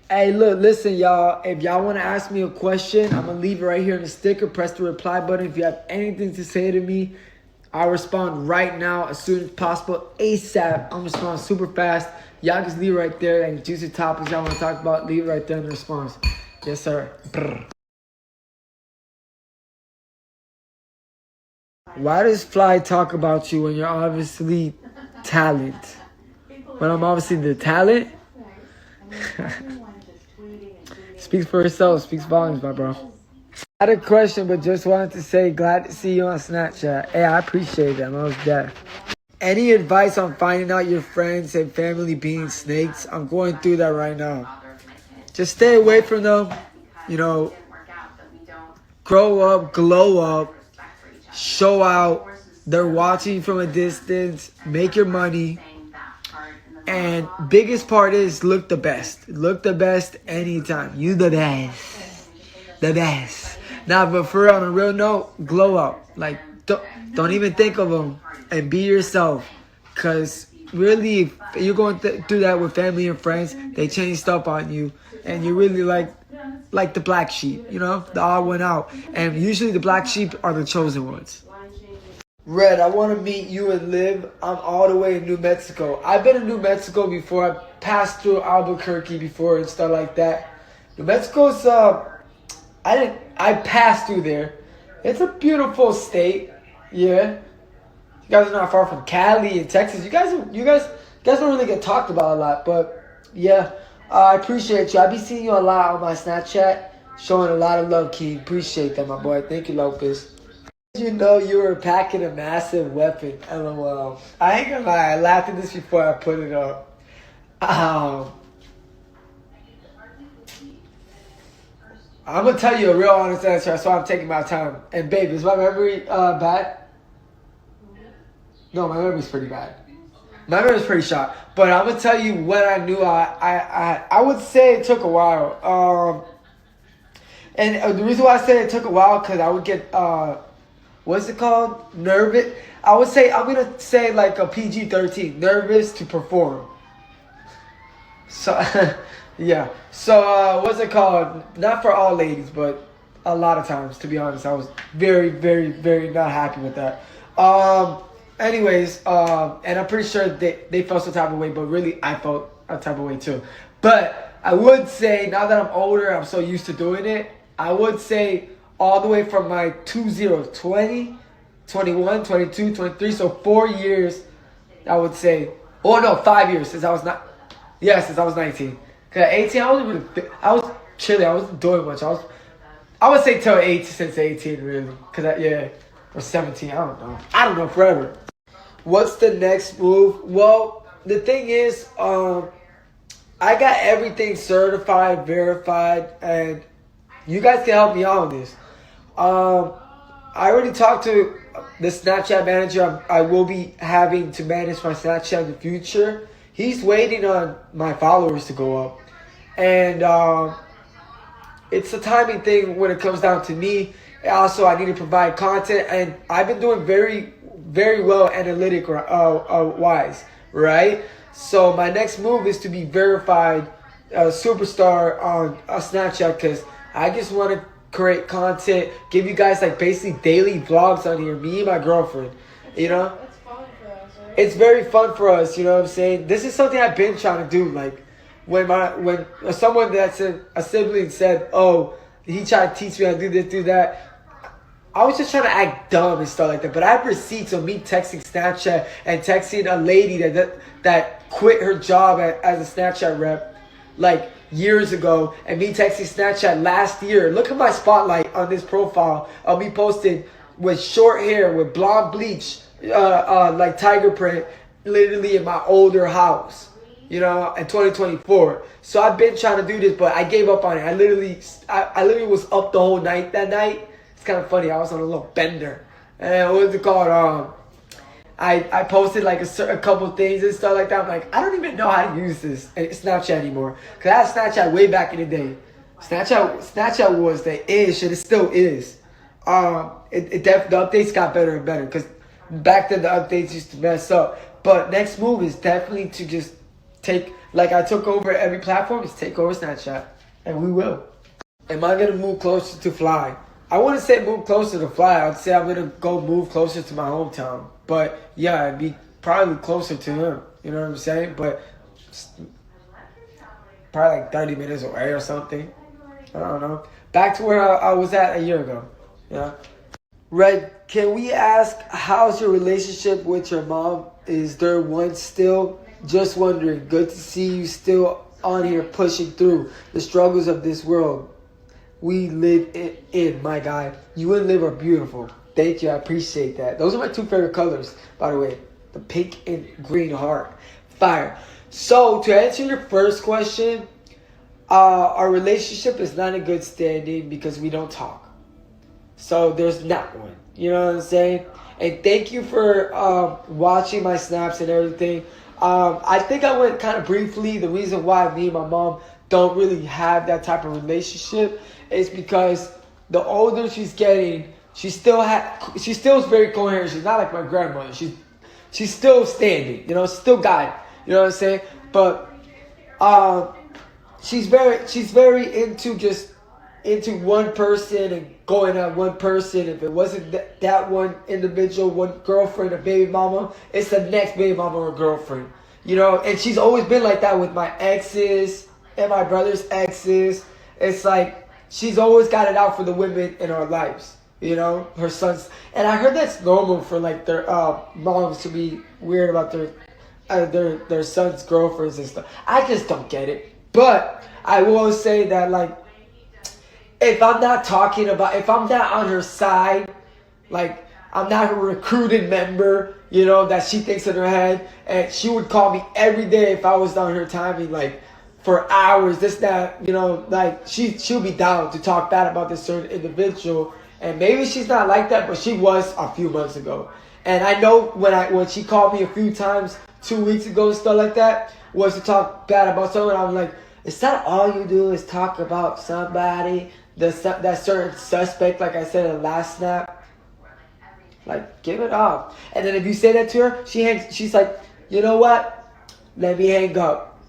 Hey, look, listen, y'all. If y'all want to ask me a question, I'm going to leave it right here in the sticker. Press the reply button. If you have anything to say to me, I'll respond right now as soon as possible. ASAP. I'm responding super fast. Y'all just leave it right there. Any juicy topics y'all want to talk about, leave it right there in the response. Yes, sir. Brr. Why does Fly talk about you when you're obviously talent? When I'm obviously the talent? Speaks for itself. Speaks volumes, my bro. I had a question, but just wanted to say glad to see you on Snapchat. Hey, I appreciate that. Most deaf. Any advice on finding out your friends and family being snakes? I'm going through that right now. Just stay away from them. You know, grow up, glow up, show out. They're watching from a distance. Make your money. And biggest part is look the best. Look the best anytime. You the best. The best. Nah, but for real, on a real note, glow up. Like, don't even think of them. And be yourself. Because really, if you're going through that with family and friends, they change stuff on you. And you're really like the black sheep, you know? The odd one out. And usually the black sheep are the chosen ones. Red, I want to meet you and live. I'm all the way in New Mexico. I've been in New Mexico before. I passed through Albuquerque before and stuff like that. New Mexico's I passed through there. It's a beautiful state. Yeah. You guys are not far from Cali and Texas. You guys don't really get talked about a lot, but yeah. I appreciate you. I be seeing you a lot on my Snapchat, showing a lot of love, King. Appreciate that, my boy. Thank you, Lopez. You know you were packing a massive weapon. LOL. I ain't gonna lie, I laughed at this before I put it up. I'm gonna tell you a real honest answer. That's why I'm taking my time. And babe, is my memory bad? No, my memory's pretty bad. My memory's pretty shot. But I'm gonna tell you when I knew I would say it took a while. And the reason why I say it took a while because I would get what's it called? Nervous. I'm gonna say like a PG-13. Nervous to perform. So yeah. So what's it called? Not for all ladies, but a lot of times, to be honest, I was very, very, very not happy with that. Anyways, and I'm pretty sure they felt some type of way, but really I felt a type of way too. But I would say now that I'm older, I'm so used to doing it. I would say all the way from my 20, 21, 22, 23, so 4 years, I would say. Oh no, 5 years since I was not. Yeah, since I was 19. Cause at 18, I was chilling. I wasn't doing much. I would say till 18, since 18 really. Or 17. I don't know forever. What's the next move? Well, the thing is, I got everything certified, verified, and you guys can help me out on this. I already talked to the Snapchat manager I will be having to manage my Snapchat in the future. He's waiting on my followers to go up. And it's a timing thing when it comes down to me. Also, I need to provide content. And I've been doing very, very well analytic wise, right? So my next move is to be verified superstar on Snapchat because I just want to create content, give you guys like basically daily vlogs on here, me and my girlfriend, you know? It's fun for us, right? It's very fun for us, you know what I'm saying? This is something I've been trying to do. Like when someone that's a sibling said, oh, he tried to teach me how to do this, do that, I was just trying to act dumb and stuff like that. But I have receipts of me texting Snapchat and texting a lady that quit her job as a Snapchat rep like years ago, and me texting Snapchat last year. Look at my spotlight on this profile of me posted with short hair, with blonde bleach, like tiger print, literally in my older house, you know, in 2024. So I've been trying to do this, but I gave up on it. I literally was up the whole night that night. It's kind of funny. I was on a little bender, and what's it called? I posted like a couple things and stuff like that. I'm like, I don't even know how to use this Snapchat anymore. Because I had Snapchat way back in the day. Snapchat was the ish, and it still is. The updates got better and better. Because back then the updates used to mess up. But next move is definitely to just I took over every platform, just take over Snapchat. And we will. Am I going to move closer to Fly? I wouldn't say move closer to Fly. I'd say I'm going to go move closer to my hometown. But yeah, I'd be probably closer to him. You know what I'm saying? But probably like 30 minutes away or something. I don't know. Back to where I was at a year ago. Yeah. Red, can we ask, how's your relationship with your mom? Is there one still? Just wondering. Good to see you still on here pushing through the struggles of this world we live in, my guy. You and Liv are beautiful. Thank you. I appreciate that. Those are my two favorite colors, by the way. The pink and green heart. Fire. So, to answer your first question, our relationship is not in good standing because we don't talk. So, there's not one. You know what I'm saying? And thank you for watching my snaps and everything. I think I went kind of briefly. The reason why me and my mom don't really have that type of relationship is because the older she's getting, she still is very coherent. She's not like my grandmother. She's still standing, you know, still got it. You know what I'm saying? But she's very into one person and going at one person. If it wasn't that one individual, one girlfriend or baby mama, it's the next baby mama or girlfriend. You know, and she's always been like that with my exes and my brother's exes. It's like she's always got it out for the women in our lives. You know, her sons. And I heard that's normal for like their moms to be weird about their sons' girlfriends and stuff. I just don't get it. But I will say that, like, if I'm not on her side, like, I'm not a recruited member, you know, that she thinks in her head, and she would call me every day if I was on her timing, like, for hours, this, that, you know, like, she'll be down to talk bad about this certain individual, and maybe she's not like that, but she was a few months ago. And I know when she called me a few times 2 weeks ago and stuff like that, was to talk bad about someone, I'm like, is that all you do is talk about somebody, that certain suspect, like I said in the last snap? Like, give it up. And then if you say that to her, she's like, you know what? Let me hang up.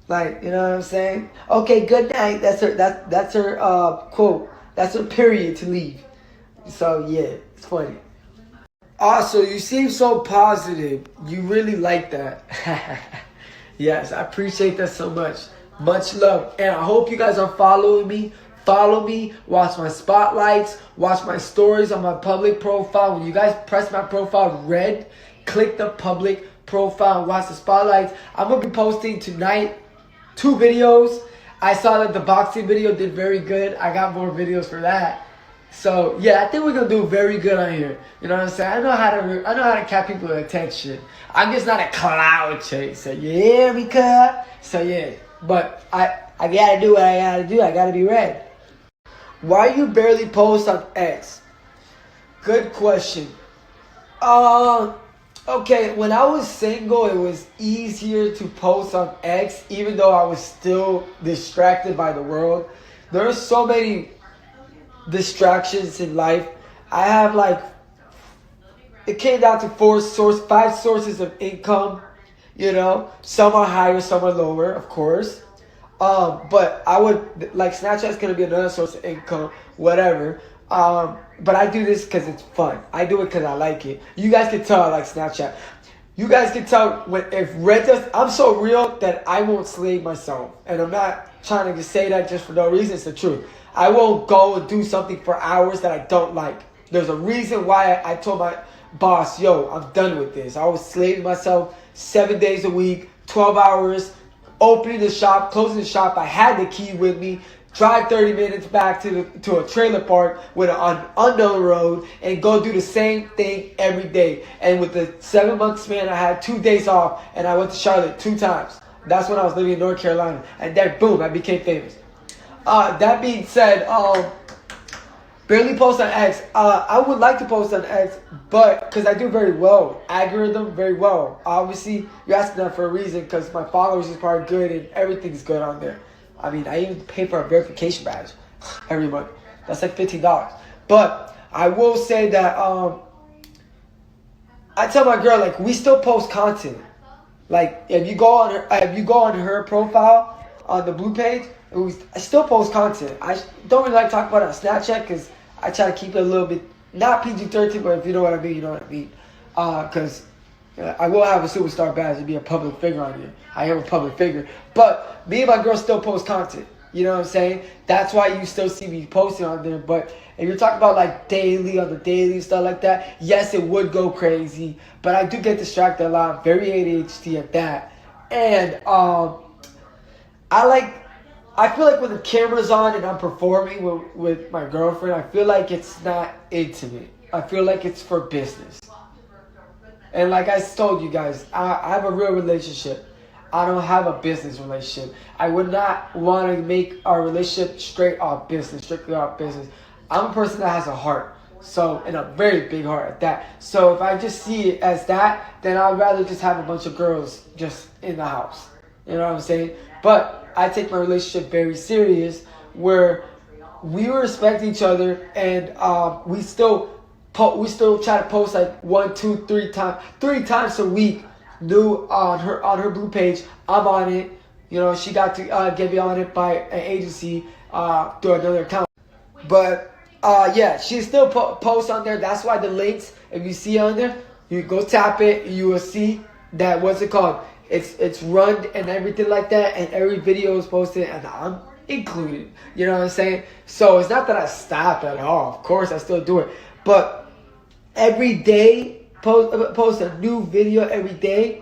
Like, you know what I'm saying? Okay, good night. That's her quote. That's her period to leave. So yeah, it's funny. Also, you seem so positive. You really like that. Yes, I appreciate that so much. Much love. And I hope you guys are following me. Follow me, watch my spotlights, watch my stories on my public profile. When you guys press my profile red, click the public profile and watch the spotlights. I'm going to be posting tonight 2 videos. I saw that the boxing video did very good. I got more videos for that. So yeah, I think we're going to do very good on here. You know what I'm saying? I know how to catch people's attention. I'm just not a cloud chaser. You hear me, cuz? So yeah, but I got to do what I got to do. I got to be red. Why you barely post on X? Good question. Okay, when I was single, it was easier to post on X, even though I was still distracted by the world. There are so many distractions in life. I have it came down to 5 sources of income. You know, some are higher, some are lower, of course. But I would, Snapchat's going to be another source of income, whatever. But I do this because it's fun. I do it because I like it. You guys can tell I like Snapchat. You guys can tell if Red does, I'm so real that I won't slave myself. And I'm not trying to just say that just for no reason. It's the truth. I won't go and do something for hours that I don't like. There's a reason why I told my boss, yo, I'm done with this. I was slaving myself 7 days a week, 12 hours, opening the shop, closing the shop. I had the key with me. Drive 30 minutes back to a trailer park with an unknown road and go do the same thing every day. And with the 7-month span, I had 2 days off and I went to Charlotte 2 times. That's when I was living in North Carolina. And then boom, I became famous. That being said, barely post on X. I would like to post on X, but because I do very well. Algorithm, very well. Obviously, you're asking that for a reason because my followers is probably good and everything's good on there. I mean, I even pay for a verification badge every month. That's like $15. But I will say that I tell my girl, we still post content. Like if you go on her profile on the blue page, I still post content. I don't really like talking about it on Snapchat because I try to keep it a little bit not PG-13, but if you know what I mean, you know what I mean. Because I will have a superstar badge and be a public figure on here. I am a public figure, but me and my girl still post content. You know what I'm saying? That's why you still see me posting on there. But if you're talking about like daily, on the daily and stuff like that, yes, it would go crazy. But I do get distracted a lot. I'm very ADHD at that. And I feel like when the camera's on and I'm performing with my girlfriend, I feel like it's not intimate. I feel like it's for business. And like I told you guys, I have a real relationship. I don't have a business relationship. I would not want to make our relationship strictly off business. I'm a person that has a heart. So, and a very big heart at that. So if I just see it as that, then I'd rather just have a bunch of girls just in the house. You know what I'm saying? But I take my relationship very serious, where we respect each other, and we still try to post like 1, 2, 3 times a week. New on her blue page. I'm on it. You know, she got to get me on it by an agency through another account. But yeah, she still posts on there. That's why the links, if you see on there, you go tap it, you will see that, what's it called? It's run and everything like that, and every video is posted, and I'm included. You know what I'm saying? So it's not that I stop at all. Of course, I still do it, but every day post a new video every day.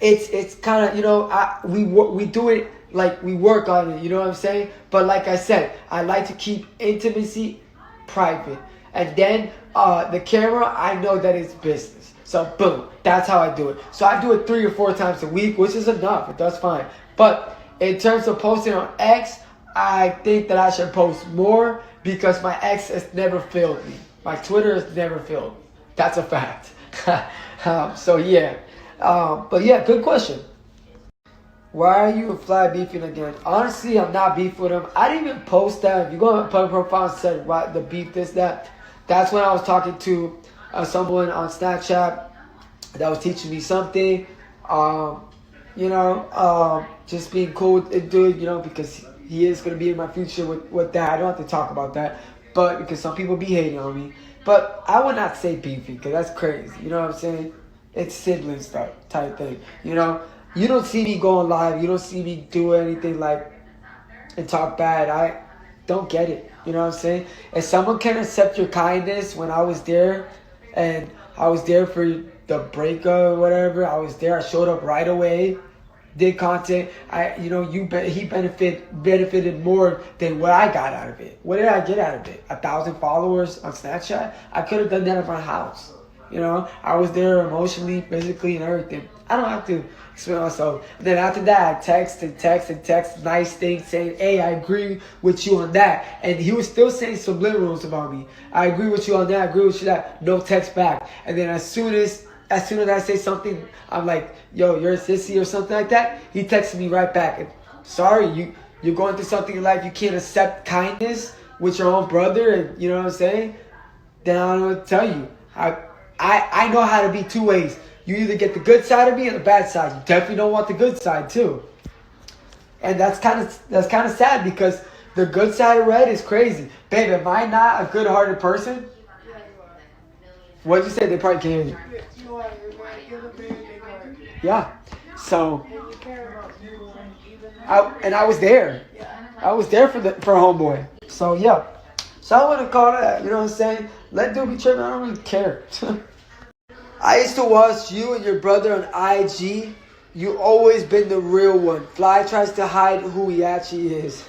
It's kind of, you know, we do it like we work on it. You know what I'm saying? But like I said, I like to keep intimacy private, and then the camera, I know that it's business. So boom, that's how I do it. So I do it 3 or 4 times a week, which is enough. That's fine. But in terms of posting on X, I think that I should post more because my X has never failed me. My Twitter has never failed me. That's a fact. So yeah. But yeah, good question. Why are you and Fly beefing again? Honestly, I'm not beefing with him. I didn't even post that. If you go on my public profile and said, why the beef, this, that, that's when I was talking to someone on Snapchat that was teaching me something. You know, just being cool with it, dude, you know, because he is going to be in my future with that. I don't have to talk about that, but because some people be hating on me. But I would not say beefing, because that's crazy. You know what I'm saying? It's sibling stuff type thing. You know, you don't see me going live. You don't see me do anything like and talk bad. I don't get it. You know what I'm saying? If someone can accept your kindness when I was there, and I was there for the breakup or whatever, I was there. I showed up right away, did content. He benefited more than what I got out of it. What did I get out of it? 1,000 followers on Snapchat? I could have done that at my house. You know, I was there emotionally, physically, and everything. I don't have to explain myself. And then after that, I text nice things saying, hey, I agree with you on that. And he was still saying subliminals about me. I agree with you on that. I agree with you on that. No text back. And then as soon as I say something, I'm like, yo, you're a sissy or something like that, he texted me right back. And, sorry, you're going through something in life, you can't accept kindness with your own brother, and you know what I'm saying? Then I don't know what to tell you. I know how to be 2 ways. You either get the good side of me or the bad side. You definitely don't want the good side too. And that's kind of sad, because the good side of Red is crazy. Babe, am I not a good-hearted person? What'd you say? They probably can't hear you. Yeah. So I was there. I was there for homeboy. So yeah. So I want to call that. You know what I'm saying? Let dude be tripping. I don't really care. I used to watch you and your brother on IG. You always been the real one. Fly tries to hide who he actually is.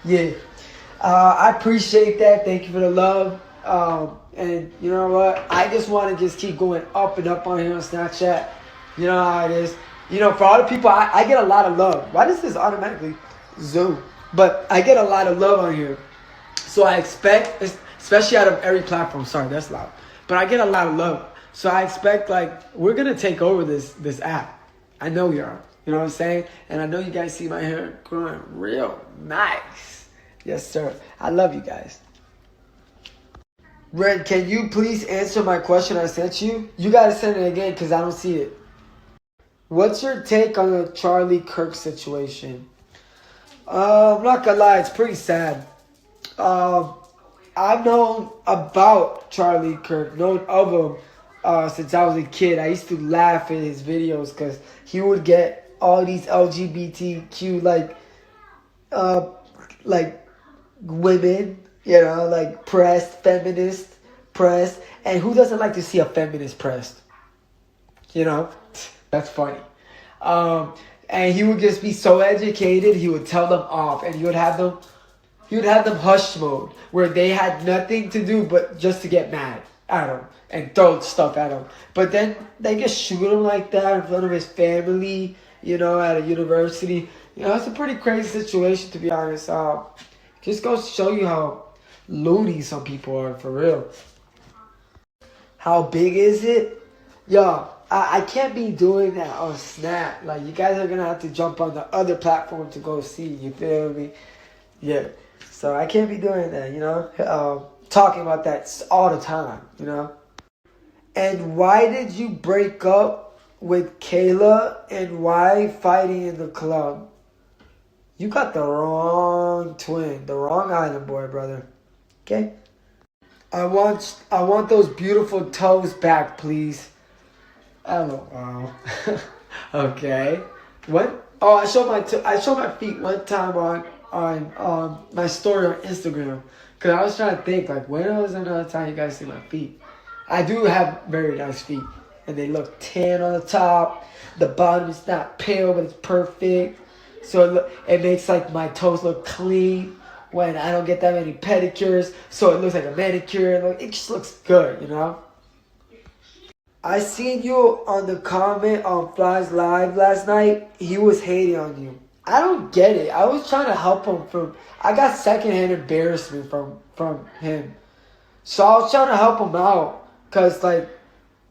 Yeah. I appreciate that. Thank you for the love. And you know what? I just want to just keep going up and up on here on Snapchat. You know how it is. You know, for all the people, I get a lot of love. Why does this automatically zoom? But I get a lot of love on here. So I expect, especially out of every platform. Sorry, that's loud. But I get a lot of love. So I expect, like, we're going to take over this app. I know we are. You know what I'm saying? And I know you guys see my hair growing real nice. Yes, sir. I love you guys. Red, can you please answer my question I sent you? You got to send it again because I don't see it. What's your take on the Charlie Kirk situation? I'm not gonna lie, it's pretty sad. Um, I've known about Charlie Kirk, known of him since I was a kid. I used to laugh at his videos because he would get all these LGBTQ uh, like women, like pressed, feminist pressed, and who doesn't like to see a feminist pressed? You know, that's funny. Um, and he would just be so educated. He would tell them off, and he would have them hush mode, where they had nothing to do but just to get mad at him and throw stuff at him. But then they just shoot him like that in front of his family, at a university. It's a pretty crazy situation, to be honest. Just goes to show you how loony some people are, for real. How big is it? Yo, I can't be doing that on Snap. Like, you guys are going to have to jump on the other platform to go see. You feel me? Yeah. So I can't be doing that, talking about that all the time. And why did you break up with Kayla, and why fighting in the club? You got the wrong twin, the wrong island boy, brother. Okay? I want those beautiful toes back, please. Oh, okay. What? Oh, I showed my feet one time on my story on Instagram, because I was trying to think, like, when was another time you guys see my feet? I do have very nice feet, and they look tan on the top. The bottom is not pale, but it's perfect. So it makes like my toes look clean when I don't get that many pedicures. So it looks like a manicure. It just looks good. I seen you on the comment on Fly's Live last night. He was hating on you. I don't get it. I was trying to help him I got secondhand embarrassment from him. So I was trying to help him out. Because, like,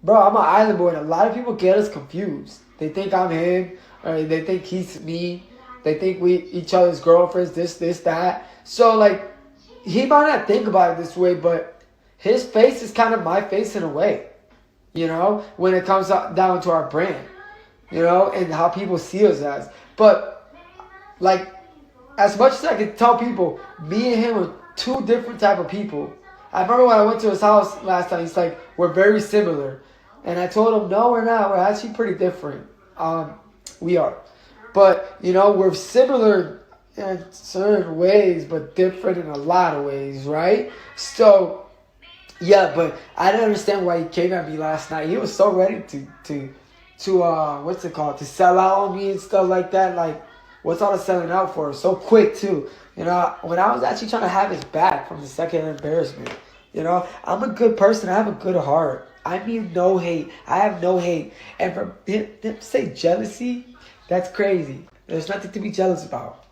bro, I'm an island boy, and a lot of people get us confused. They think I'm him, or they think he's me. They think we each other's girlfriends, this, that. So, like, he might not think about it this way, but his face is kind of my face in a way. When it comes down to our brand, and how people see us as. But, like, as much as I can tell people, me and him are two different type of people. I remember when I went to his house last time, he's like, we're very similar. And I told him, no, we're not. We're actually pretty different. We are. But, we're similar in certain ways, but different in a lot of ways, right? So, yeah, but I didn't understand why he came at me last night. He was so ready to what's it called? To sell out on me and stuff like that. Like, what's all the selling out for? So quick, too. When I was actually trying to have his back from the second embarrassment. I'm a good person. I have a good heart. I mean no hate. I have no hate. And for him to say jealousy, that's crazy. There's nothing to be jealous about.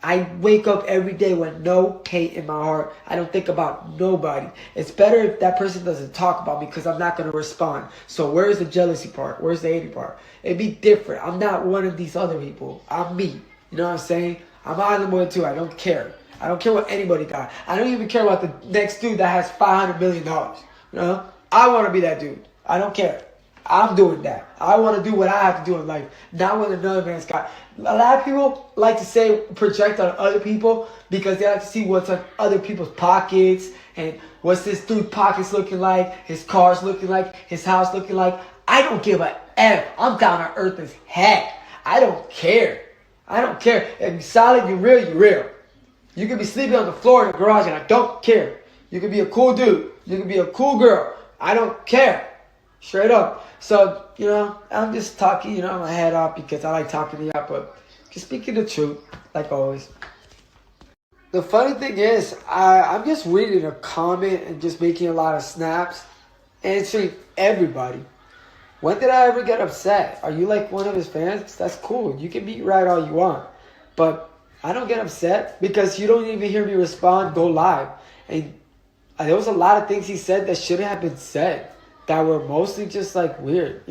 I wake up every day with no hate in my heart. I don't think about nobody. It's better if that person doesn't talk about me, because I'm not going to respond. So where's the jealousy part? Where's the hating part? It'd be different. I'm not one of these other people. I'm me. You know what I'm saying? I'm an island boy too. I don't care. I don't care what anybody got. I don't even care about the next dude that has $500 million. I want to be that dude. I don't care. I'm doing that. I want to do what I have to do in life, not what another man's got. A lot of people like to say project on other people because they like to see what's in other people's pockets and what's this dude's pockets looking like, his car's looking like, his house looking like. I don't give a F. I'm down to earth as heck. I don't care. I don't care. If you're solid, you're real, you're real. You could be sleeping on the floor in the garage and I don't care. You could be a cool dude. You could be a cool girl. I don't care. Straight up. So, I'm just talking, my head off because I like talking to you, but just speaking the truth, like always. The funny thing is, I'm just reading a comment and just making a lot of snaps, answering everybody. When did I ever get upset? Are you like one of his fans? That's cool. You can be right all you want. But I don't get upset because you don't even hear me respond, go live. And there was a lot of things he said that shouldn't have been said, that were mostly just like weird,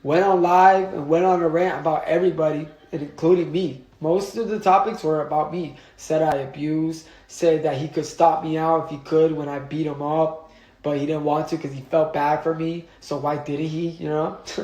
Went on live and went on a rant about everybody, including me. Most of the topics were about me. Said I abused, said that he could stop me out if he could when I beat him up. but he didn't want to because he felt bad for me. So why didn't he? It's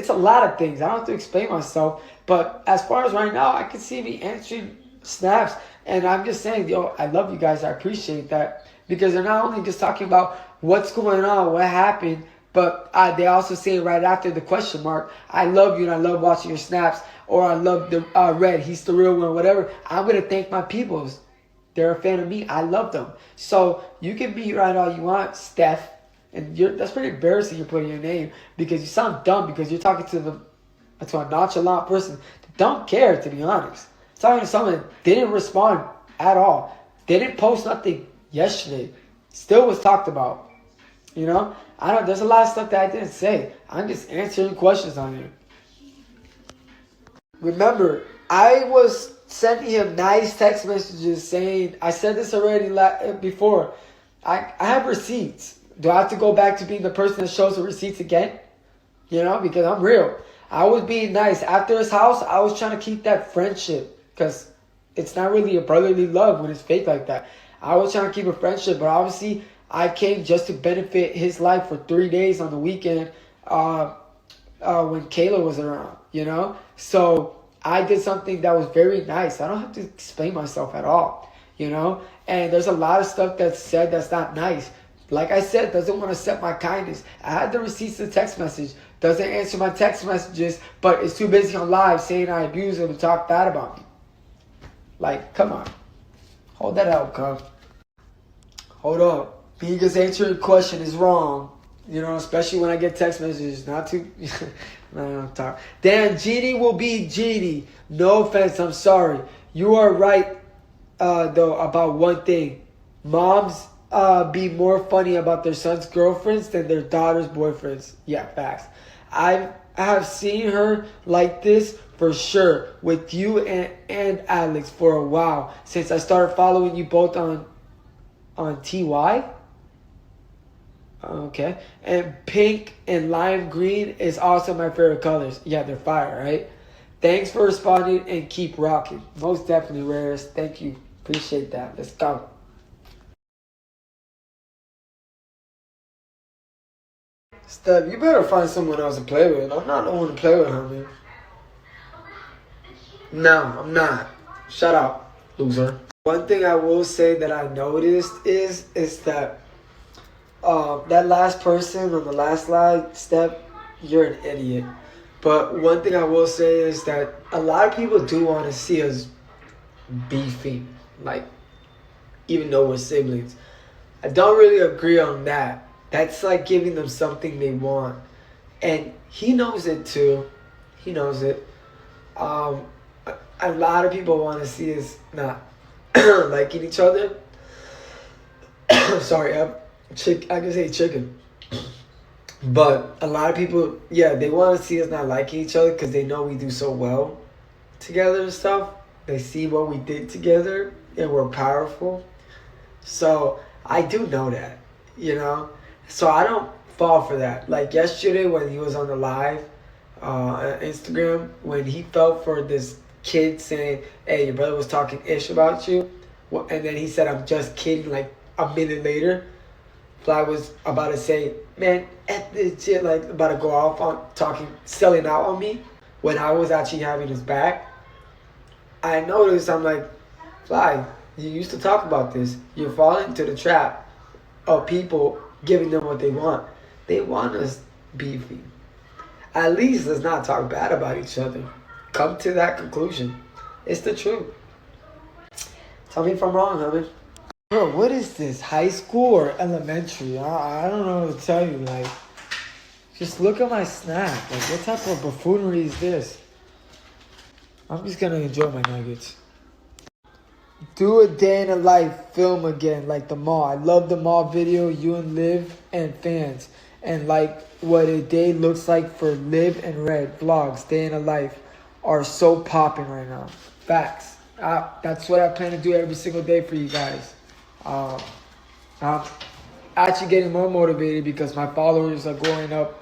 a lot of things. I don't have to explain myself. But as far as right now, I can see me answering snaps, and I'm just saying, yo, I love you guys. I appreciate that because they're not only just talking about what's going on, what happened, but they also say right after the question mark, I love you and I love watching your snaps, or I love the Red, he's the real one, whatever. I'm going to thank my peoples. They're a fan of me. I love them. So you can be right all you want, Steph. And that's pretty embarrassing you're putting your name because you sound dumb because you're talking to a nonchalant person that don't care, to be honest. Talking to someone that didn't respond at all. They didn't post nothing yesterday. Still was talked about. There's a lot of stuff that I didn't say. I'm just answering questions on here. Remember, I was sending him nice text messages saying, I said this already before, I have receipts. Do I have to go back to being the person that shows the receipts again? Because I'm real. I was being nice. After his house, I was trying to keep that friendship because it's not really a brotherly love when it's fake like that. I was trying to keep a friendship, but obviously I came just to benefit his life for 3 days on the weekend when Kayla was around, So I did something that was very nice. I don't have to explain myself at all, And there's a lot of stuff that's said that's not nice. Like I said, doesn't want to accept my kindness. I had the receipts of the text message. Doesn't answer my text messages, but is too busy on live saying I abuse him and talk bad about me. Like, come on. Hold that out, cuz. Hold up. Me just answering a question is wrong. Especially when I get text messages. Not too... no, talk. Dan, Genie will be Genie. No offense, I'm sorry. You are right, though, about one thing. Moms be more funny about their son's girlfriends than their daughter's boyfriends. Yeah, facts. I have seen her like this for sure with you and Alex for a while since I started following you both on TY. Okay. And pink and lime green is also my favorite colors. Yeah, they're fire, right? Thanks for responding and keep rocking. Most definitely, Rarest. Thank you. Appreciate that. Let's go. Steph, you better find someone else to play with. I'm not the one to play with, homie. No, I'm not. Shut up, loser. One thing I will say that I noticed is that that last person on the last slide, Steph, you're an idiot. But one thing I will say is that a lot of people do want to see us beefing, like, even though we're siblings. I don't really agree on that. That's like giving them something they want. And he knows it too. He knows it. A lot of people want to see us not liking each other. Sorry, I can say chicken. But a lot of people, yeah, they want to see us not liking each other because they know we do so well together and stuff. They see what we did together and we're powerful. So I do know that, So I don't fall for that. Like yesterday when he was on the live on Instagram, when he fell for this kid saying, hey, your brother was talking ish about you. And then he said, I'm just kidding, like a minute later. Fly was about to say, man, F this shit, like about to go off on talking, selling out on me when I was actually having his back. I noticed, I'm like, Fly, you used to talk about this. You're falling into the trap of people giving them what they want. They want us beefing. At least let's not talk bad about each other. Come to that conclusion. It's the truth. Tell me if I'm wrong, homie. Bro, what is this? High school or elementary? I don't know what to tell you. Like, just look at my snap. Like, what type of buffoonery is this? I'm just gonna enjoy my nuggets. Do a day in a life film again, like the mall. I love the mall video, you and Liv and fans. And like what a day looks like for Liv and Red vlogs, day in a life, are so popping right now. Facts. That's what I plan to do every single day for you guys. I'm actually getting more motivated because my followers are going up.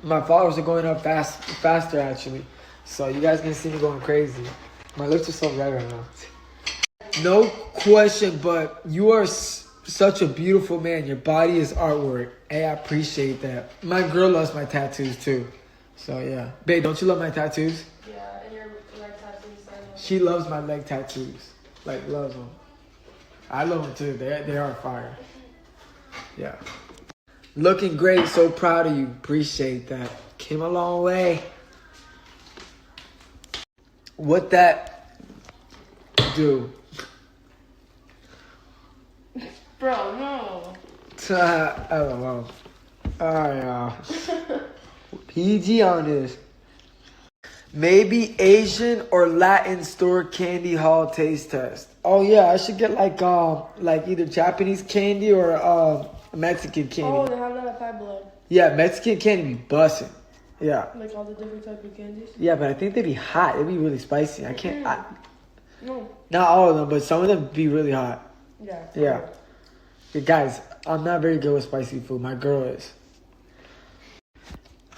My followers are going up faster actually. So you guys gonna see me going crazy. My lips are so red right now. No question, but you are such a beautiful man. Your body is artwork. Hey, I appreciate that. My girl loves my tattoos too. So yeah. Babe, don't you love my tattoos? Yeah, and your leg tattoos. She loves my leg tattoos. Like, loves them. I love them too. They are fire. Yeah. Looking great. So proud of you. Appreciate that. Came a long way. What that do? Bro, no. I don't know. Alright, y'all. PG on this. Maybe Asian or Latin store candy hall taste test. Oh yeah, I should get like either Japanese candy or Mexican candy. Oh, they have that at Five Below. Yeah, Mexican candy be bussin'. Yeah. Like all the different type of candies. Yeah, but I think they'd be hot. They'd be really spicy. I can't. No. Not all of them, but some of them be really hot. Yeah. Yeah. Hey, guys, I'm not very good with spicy food. My girl is.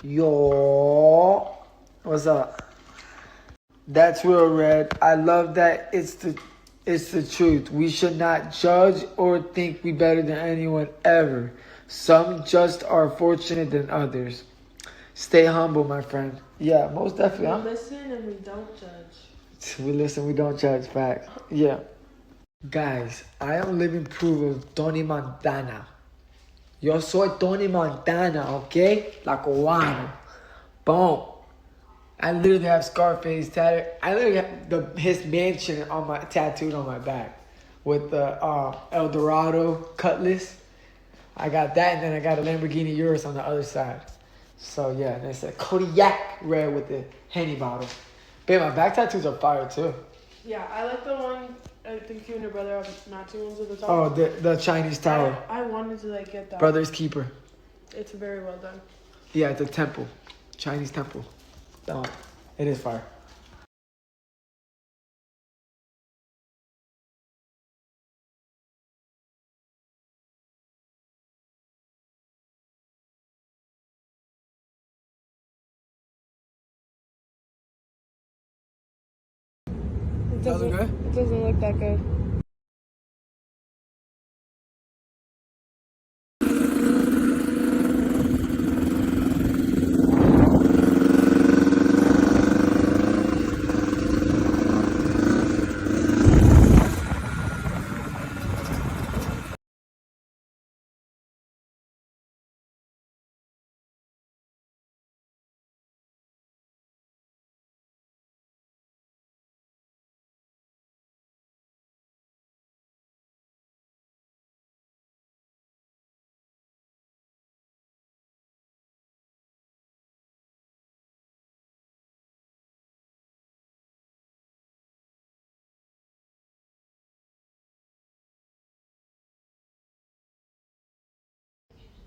Yo, what's up? That's real, Red. I love that. It's the truth. We should not judge or think we better than anyone ever. Some just are fortunate than others. Stay humble, my friend. Yeah, most definitely. We listen and we don't judge. We listen, we don't judge. Fact. Yeah. Guys, I am living proof of Tony Montana. Yo soy Tony Montana, okay? La cubano. Boom. I literally have Scarface tattooed. I literally have his mansion on my tattooed on my back with the El Dorado cutlass. I got that, and then I got a Lamborghini Urus on the other side. So yeah, and it's a Kodiyakredd with the Henny bottle. Babe, my back tattoos are fire too. Yeah, I like the one. I think you and your brother have matching ones at the top. Oh, the Chinese tower. I wanted to like get that. Brother's keeper. It's very well done. Yeah, it's a temple, Chinese temple. Oh, it is fire. It Doesn't good? It doesn't look that good.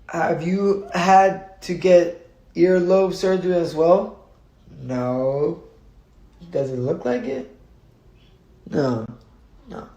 Have you had to get earlobe surgery as well? No. Does it look like it? No. No.